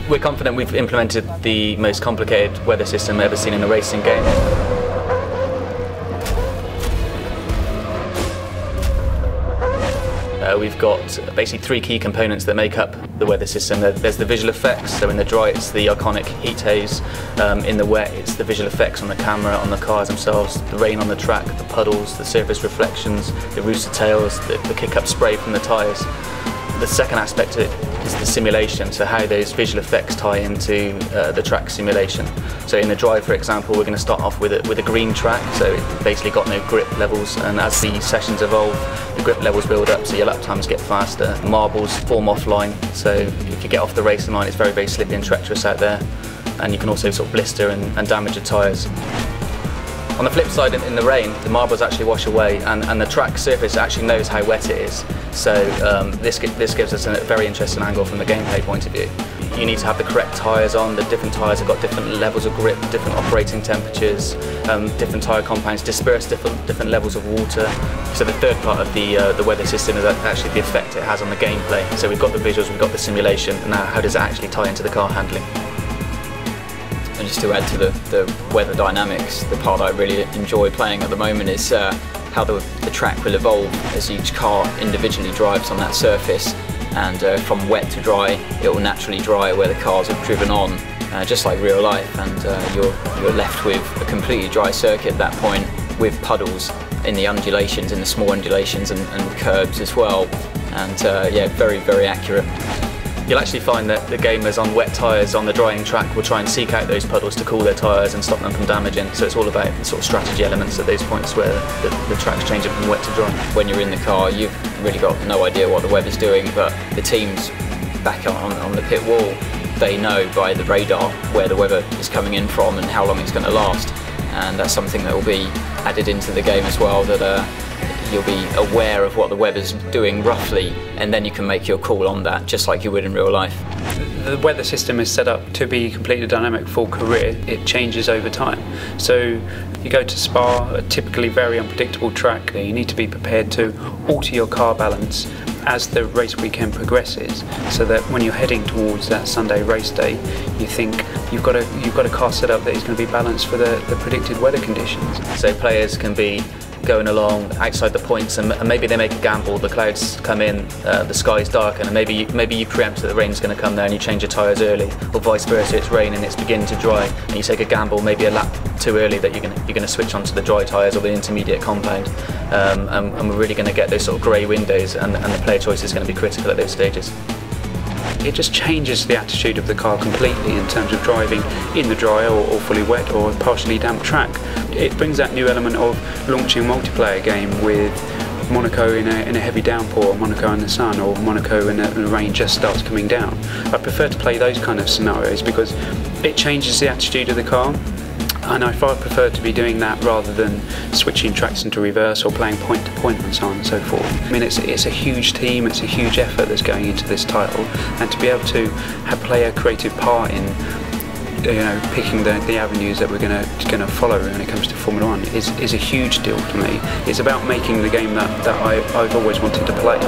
We're confident we've implemented the most complicated weather system ever seen in a racing game. We've got basically three key components that make up the weather system. There's the visual effects, so in the dry it's the iconic heat haze, in the wet it's the visual effects on the camera, on the cars themselves, the rain on the track, the puddles, the surface reflections, the rooster tails, the kick-up spray from the tyres. The second aspect of it is the simulation, so how those visual effects tie into the track simulation. So in the dry, for example, we're going to start off with a green track, so it's basically got no grip levels, and as the sessions evolve, the grip levels build up, so your lap times get faster. Marbles form offline, so if you get off the racing line, it's very, very slippy and treacherous out there, and you can also sort of blister and damage your tyres. On the flip side, in the rain, the marbles actually wash away, and the track surface actually knows how wet it is. So this gives us a very interesting angle from the gameplay point of view. You need to have the correct tyres on. The different tyres have got different levels of grip, different operating temperatures, different tyre compounds, disperse different levels of water. So the third part of the weather system is actually the effect it has on the gameplay. So we've got the visuals, we've got the simulation, and now how does it actually tie into the car handling? And just to add to the weather dynamics, the part I really enjoy playing at the moment is how the track will evolve as each car individually drives on that surface, and from wet to dry it will naturally dry where the cars have driven on, just like real life, and you're left with a completely dry circuit at that point, with puddles in the undulations, in the small undulations and curbs as well, and yeah, very, very accurate. You'll actually find that the gamers on wet tyres on the drying track will try and seek out those puddles to cool their tyres and stop them from damaging. So it's all about the sort of strategy elements at those points where the track's changing from wet to dry. When you're in the car, you've really got no idea what the weather's doing, but the teams back on the pit wall, they know by the radar where the weather is coming in from and how long it's going to last. And that's something that will be added into the game as well, that you'll be aware of what the weather's doing roughly, and then you can make your call on that, just like you would in real life. The weather system is set up to be completely dynamic for career. It changes over time. So you go to Spa, a typically very unpredictable track. You need to be prepared to alter your car balance as the race weekend progresses, so that when you're heading towards that Sunday race day, you think you've got a car set up that is going to be balanced for the predicted weather conditions. So players can be going along outside the points, and maybe they make a gamble, the clouds come in, the sky's darken, and maybe you preempt that the rain's going to come there and you change your tyres early, or vice versa, it's raining and it's beginning to dry and you take a gamble, maybe a lap too early, that you're going to switch onto the dry tyres or the intermediate compound, and we're really going to get those sort of grey windows, and the player choice is going to be critical at those stages. It just changes the attitude of the car completely in terms of driving in the dry or fully wet or partially damp track. It brings that new element of launching a multiplayer game with Monaco in a heavy downpour, or Monaco in the sun, or Monaco when the rain just starts coming down. I prefer to play those kind of scenarios because it changes the attitude of the car. And I far prefer to be doing that rather than switching tracks into reverse or playing point to point and so on and so forth. I mean, it's a huge team, it's a huge effort that's going into this title, and to be able to play a creative part in, you know, picking the avenues that we're going to follow when it comes to Formula 1 is a huge deal to me. It's about making the game that I've always wanted to play.